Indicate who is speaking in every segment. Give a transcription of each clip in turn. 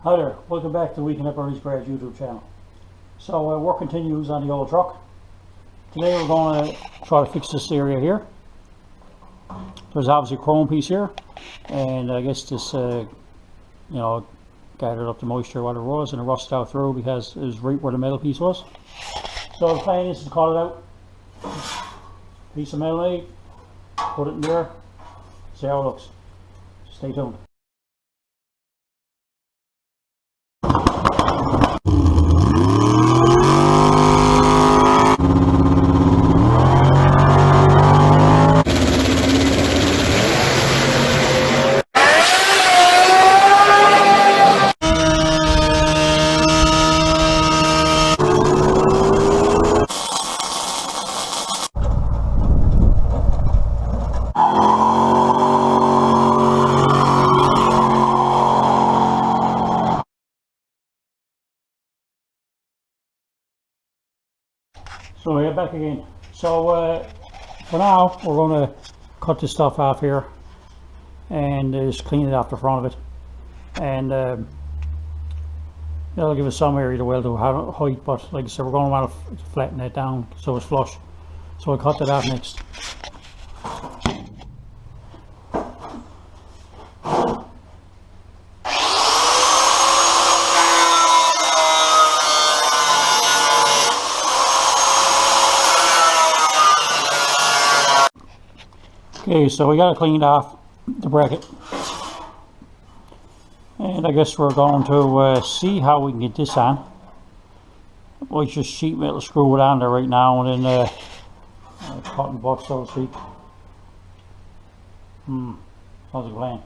Speaker 1: Hi there, welcome back to Weekend at Bernie's Garage YouTube channel. So work continues on the old truck. Today we're going to try to fix this area here. There's obviously a chrome piece here, and I guess this gathered up the moisture whatever it was, and it rusted out through because it was right where the metal piece was. So the plan is to cut it out, piece of metal egg, put it in there, see how it looks. Stay tuned. So we're back again. So for now we're going to cut this stuff off here and just clean it off the front of it, and that'll give us some area to weld to height, but like I said, we're going to want to flatten it down so it's flush. So we'll cut that off next. Okay, so we got it cleaned off the bracket, and I guess we're going to see how we can get this on. We'll just sheet metal screw it on there right now, and then cut and butt, so to speak. How's the plan?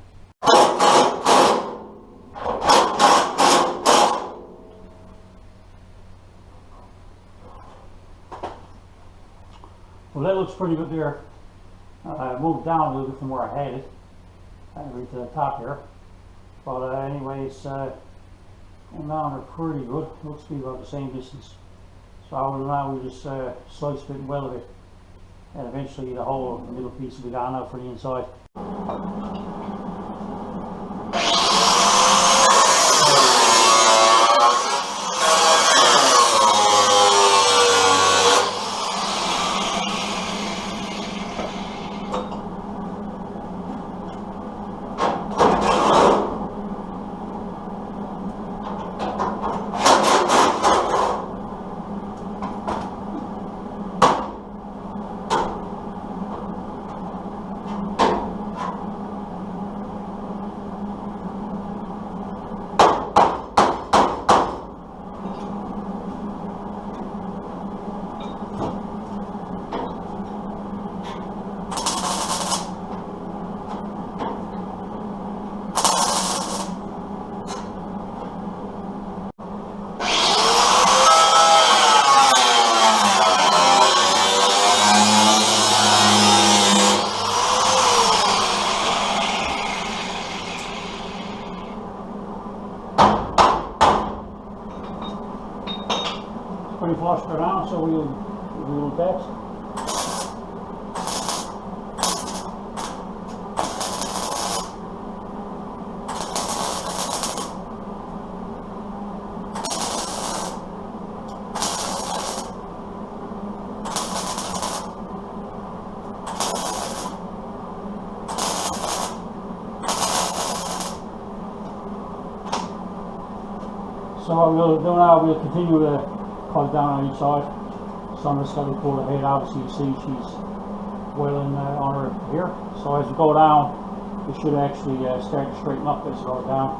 Speaker 1: Well, that looks pretty good there. I moved down a little bit from where I had it, right to the top here. But anyways, going down there pretty good. Looks to be about the same distance. So I will now just slice it and weld it, and eventually the whole middle piece will be gone out for the inside. Pretty flushed around, so we'll test. So what we'll do now, we'll continue to cut it down on each side. Some of it's got to be pulled ahead. Obviously you see she's welling on her here. So as we go down, it should actually start to straighten up as it goes down.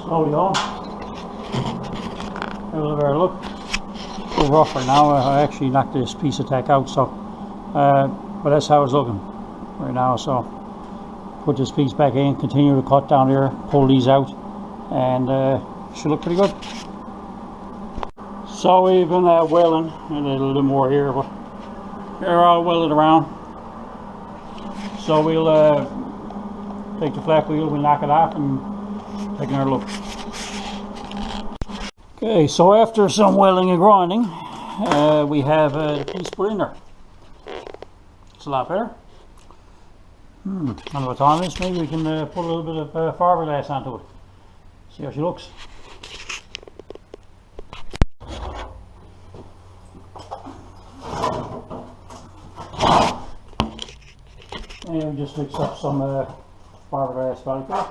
Speaker 1: slowly on. Have a little better look. A little rougher now. I actually knocked this piece of tack out, so but that's how it's looking right now. So put this piece back in, continue to cut down there, pull these out, and should look pretty good. So we've been welding, and a little bit more here, but they're all welded around. So we'll take the flat wheel, we'll knock it off and take another look. Okay, so after some welding and grinding, we have the piece put in there. It's a lot better. I don't know what time it is. Maybe we can put a little bit of fiberglass onto it. See how she looks. And we just mix up some fiberglass body filler.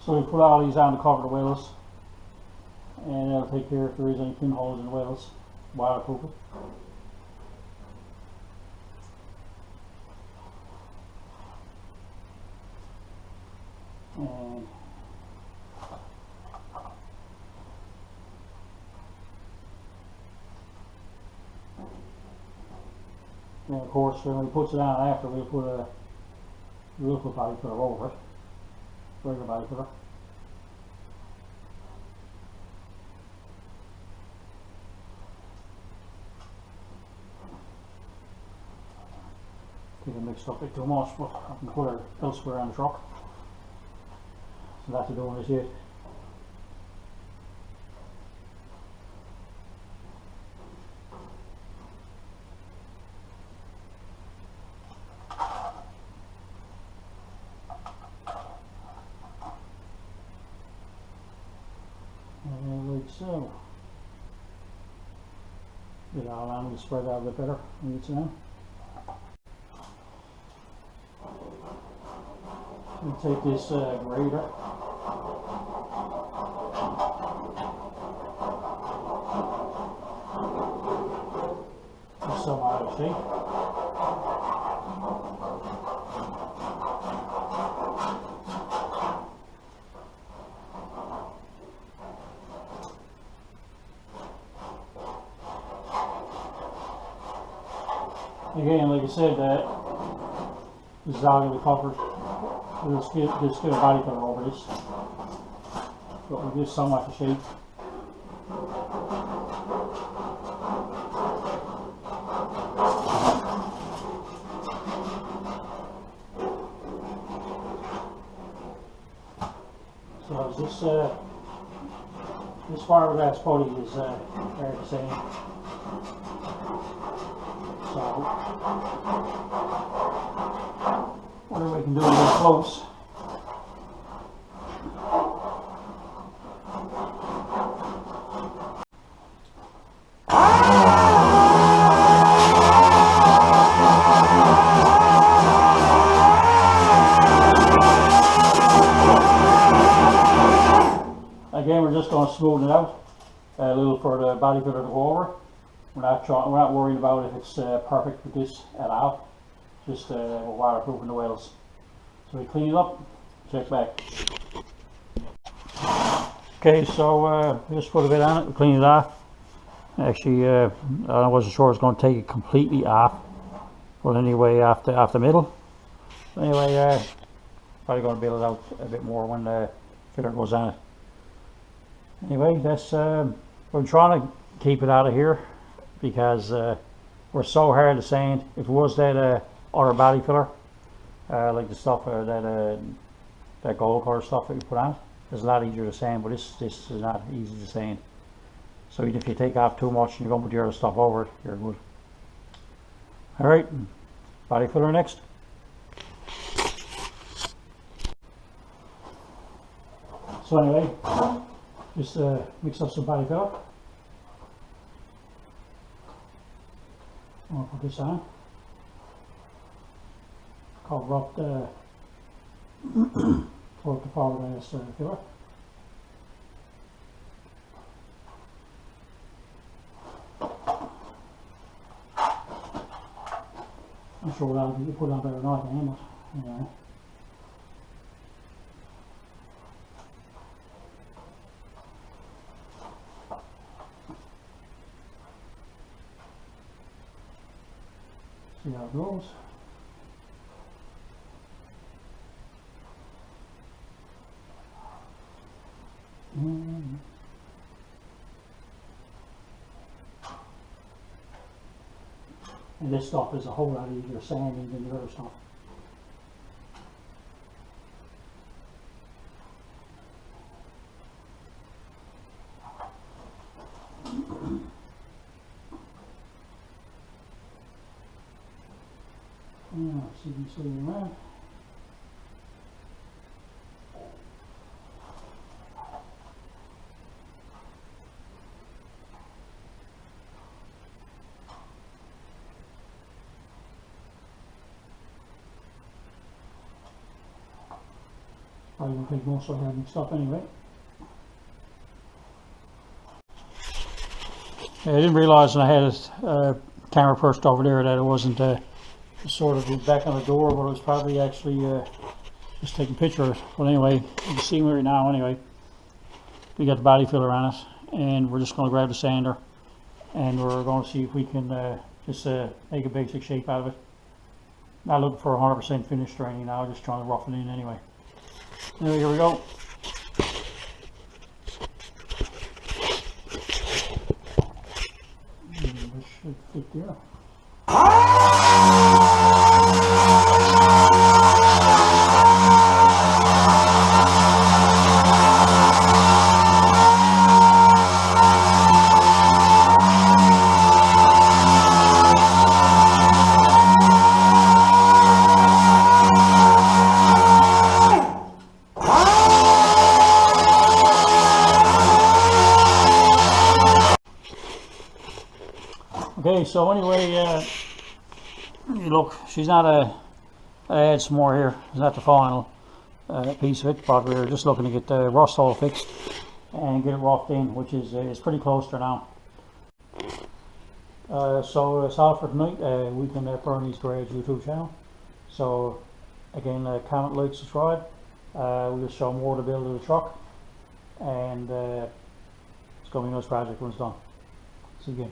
Speaker 1: So we put all these on to cover the wheels, and that'll take care if there is any pinholes in the wheels, waterproof it. And of course, when he puts it on after, we'll put a liquid body filler over it, regular body filler. I think I mixed up a bit too much, but I can put it elsewhere on the truck. So that's doing this yet. Like so. Get it all on, we spread it out a bit better when it's in. We'll take this grater. Just some out of shape. Again, like I said, this is all going to be covered. We'll just get a body cover over this, but we'll give some like a shape. So this fiberglass body is very the same. So whatever we can do to get close. Again, we're just going to smoothen it out a little for the body filler to go over. We're not worried about if it's perfect with this at all. Just we're waterproofing the wheels. So we clean it up, check back. Okay, so we just put a bit on it, we clean it off. Actually, I wasn't sure I was going to take it completely off, but anyway, off the middle. Anyway, probably going to build it out a bit more when the filler goes on it. Anyway, that's we're trying to keep it out of here because we're so hard to sand. If it was that other body filler, like the stuff that gold color stuff that we put on, it's a lot easier to sand, but this is not easy to sand. So even if you take off too much and you don't put your other stuff over it, you're good. All right, body filler next. So anyway, just mix up some body filler. I'll put this on. Cover up the fiberglass filler. sure that'll be put on better than I can, but anyway. See how it goes. And this stuff is a whole lot easier sanding than the other stuff. Yeah, CBC around. I don't think most of them mixed up anyway. Yeah, I didn't realise when I had a camera perched over there that it wasn't sort of the back on the door, but it was probably actually just taking pictures. But anyway, you can see me right now anyway. We got the body filler on us, and we're just going to grab the sander, and we're going to see if we can just make a basic shape out of it. Not looking for 100% finished or anything now, just trying to rough it in anyway. Anyway, here we go. This should fit there. Okay, so anyway, look, she's not I add some more here. It's not the final piece of it, but we're just looking to get the rust all fixed and get it roughed in, which is pretty close to now. So that's all for tonight. We can Bernie's Garage YouTube channel. So again, comment, like, subscribe. We'll show more of the build of the truck, and it's going to be a nice project when it's done. See you again.